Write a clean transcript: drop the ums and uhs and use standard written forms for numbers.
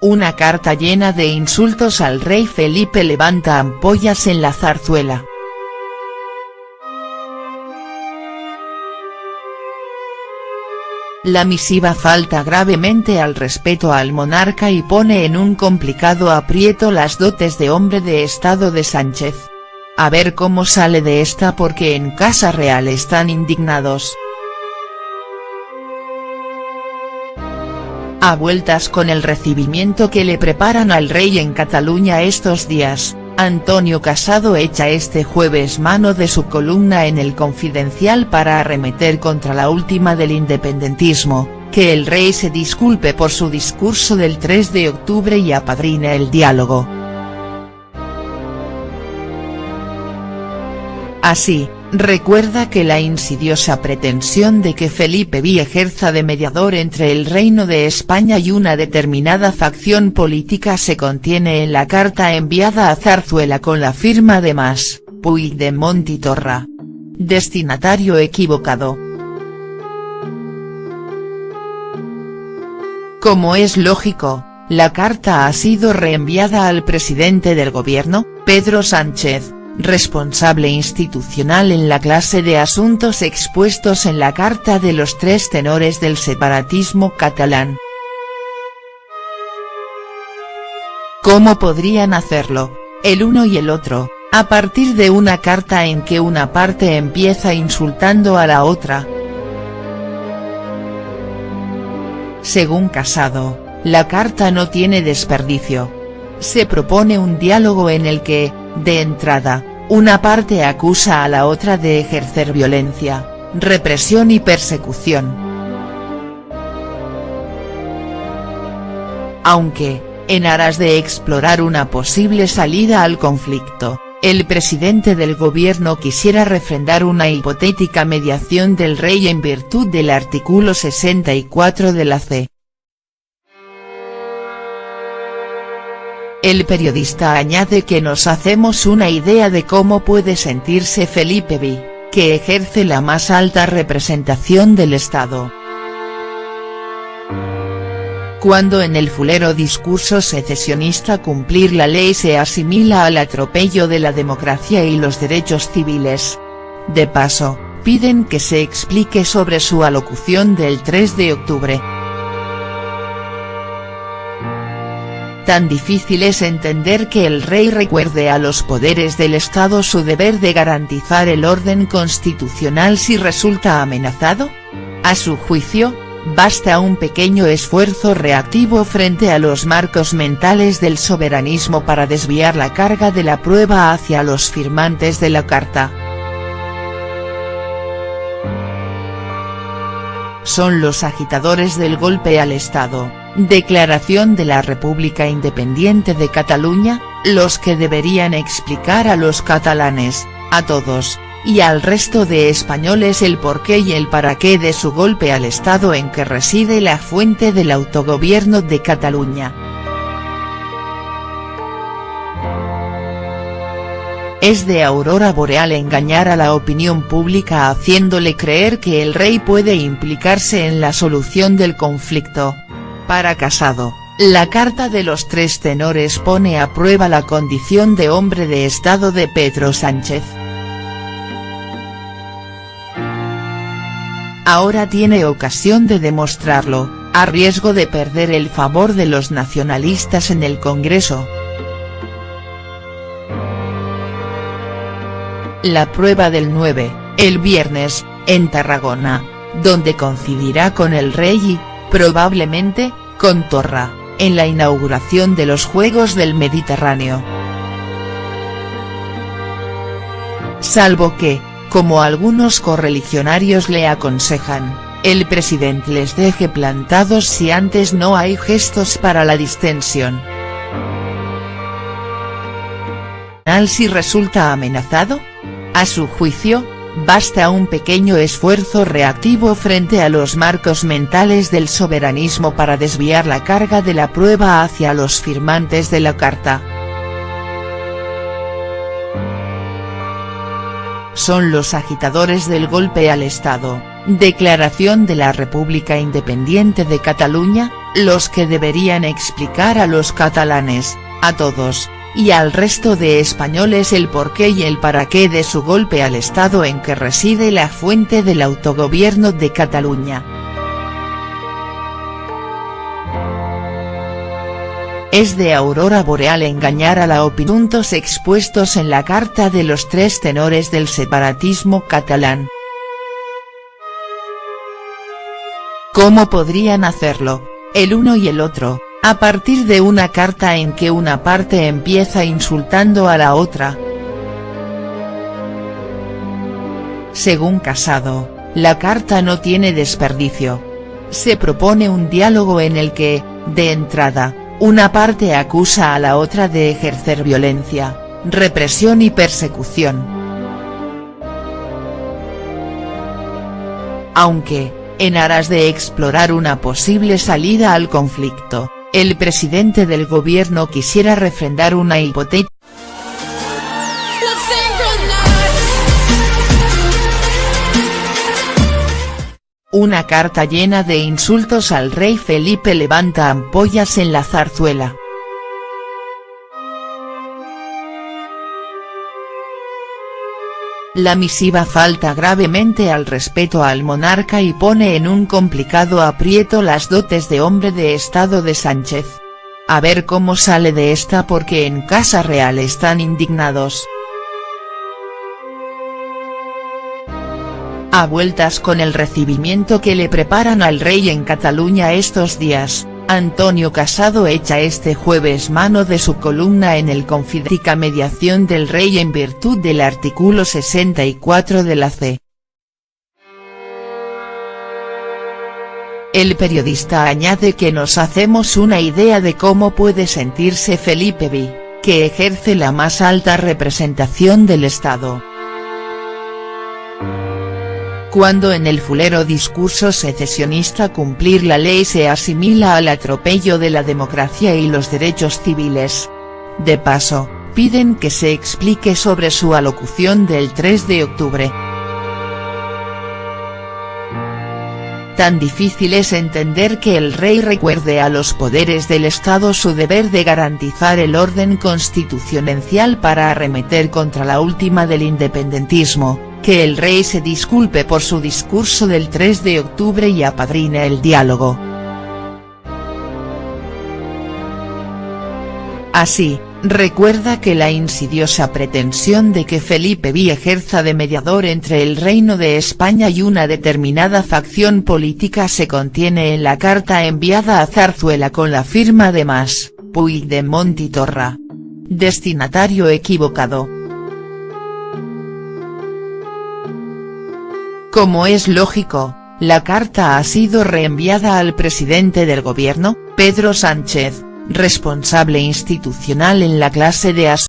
Una carta llena de insultos al rey Felipe levanta ampollas en la zarzuela. La misiva falta gravemente al respeto al monarca y pone en un complicado aprieto las dotes de hombre de Estado de Sánchez. A ver cómo sale de esta, porque en Casa Real están indignados. A vueltas con el recibimiento que le preparan al rey en Cataluña estos días, Antonio Casado echa este jueves mano de su columna en El Confidencial para arremeter contra la última del independentismo, que el rey se disculpe por su discurso del 3 de octubre y apadrine el diálogo. Así, recuerda que la insidiosa pretensión de que Felipe V ejerza de mediador entre el Reino de España y una determinada facción política se contiene en la carta enviada a Zarzuela con la firma de Mas, Puigdemont y Torra. Destinatario equivocado. Como es lógico, la carta ha sido reenviada al presidente del gobierno, Pedro Sánchez, responsable institucional en la clase de asuntos expuestos en la carta de los tres tenores del separatismo catalán. ¿Cómo podrían hacerlo, el uno y el otro, a partir de una carta en que una parte empieza insultando a la otra? Según Casado, la carta no tiene desperdicio. Se propone un diálogo en el que, de entrada, una parte acusa a la otra de ejercer violencia, represión y persecución. Aunque, en aras de explorar una posible salida al conflicto, el presidente del gobierno quisiera refrendar una hipotética mediación del rey en virtud del artículo 64 de la C. El periodista añade que nos hacemos una idea de cómo puede sentirse Felipe V, que ejerce la más alta representación del Estado, cuando en el fulero discurso secesionista cumplir la ley se asimila al atropello de la democracia y los derechos civiles. De paso, piden que se explique sobre su alocución del 3 de octubre. Tan difícil es entender que el rey recuerde a los poderes del Estado su deber de garantizar el orden constitucional si resulta amenazado. A su juicio, basta un pequeño esfuerzo reactivo frente a los marcos mentales del soberanismo para desviar la carga de la prueba hacia los firmantes de la Carta. Son los agitadores del golpe al Estado, Declaración de la República Independiente de Cataluña, los que deberían explicar a los catalanes, a todos, y al resto de españoles el porqué y el para qué de su golpe al Estado en que reside la fuente del autogobierno de Cataluña. Es de aurora boreal engañar a la opinión pública haciéndole creer que el rey puede implicarse en la solución del conflicto. Para Casado, la carta de los tres tenores pone a prueba la condición de hombre de Estado de Pedro Sánchez. Ahora tiene ocasión de demostrarlo, a riesgo de perder el favor de los nacionalistas en el Congreso. La prueba del 9, el viernes, en Tarragona, donde coincidirá con el rey y, probablemente, con Torra, en la inauguración de los Juegos del Mediterráneo. Salvo que, como algunos correligionarios le aconsejan, el presidente les deje plantados si antes no hay gestos para la distensión. Si resulta amenazado? A su juicio, basta un pequeño esfuerzo reactivo frente a los marcos mentales del soberanismo para desviar la carga de la prueba hacia los firmantes de la Carta. Son los agitadores del golpe al Estado, Declaración de la República Independiente de Cataluña, los que deberían explicar a los catalanes, a todos, y al resto de españoles el porqué y el para qué de su golpe al Estado en que reside la fuente del autogobierno de Cataluña. Es de aurora boreal engañar a la opinión. Puntos expuestos en la carta de los tres tenores del separatismo catalán. ¿Cómo podrían hacerlo, el uno y el otro, a partir de una carta en que una parte empieza insultando a la otra? Según Casado, la carta no tiene desperdicio. Se propone un diálogo en el que, de entrada, una parte acusa a la otra de ejercer violencia, represión y persecución. Aunque, en aras de explorar una posible salida al conflicto, el presidente del gobierno quisiera refrendar una hipotética. Una carta llena de insultos al rey Felipe levanta ampollas en la zarzuela. La misiva falta gravemente al respeto al monarca y pone en un complicado aprieto las dotes de hombre de Estado de Sánchez. A ver cómo sale de esta porque en Casa Real están indignados. A vueltas con el recibimiento que le preparan al rey en Cataluña estos días, Antonio Casado echa este jueves mano de su columna en El Confidencial mediación del rey en virtud del artículo 64 de la C. El periodista añade que nos hacemos una idea de cómo puede sentirse Felipe V, que ejerce la más alta representación del Estado. Cuando en el fulero discurso secesionista cumplir la ley se asimila al atropello de la democracia y los derechos civiles. De paso, piden que se explique sobre su alocución del 3 de octubre. Tan difícil es entender que el rey recuerde a los poderes del Estado su deber de garantizar el orden constitucional para arremeter contra la última del independentismo, que el rey se disculpe por su discurso del 3 de octubre y apadrine el diálogo. Así, recuerda que la insidiosa pretensión de que Felipe V ejerza de mediador entre el Reino de España y una determinada facción política se contiene en la carta enviada a Zarzuela con la firma de Mas, Puigdemont y Torra. Destinatario equivocado. Como es lógico, la carta ha sido reenviada al presidente del gobierno, Pedro Sánchez, responsable institucional en la clase de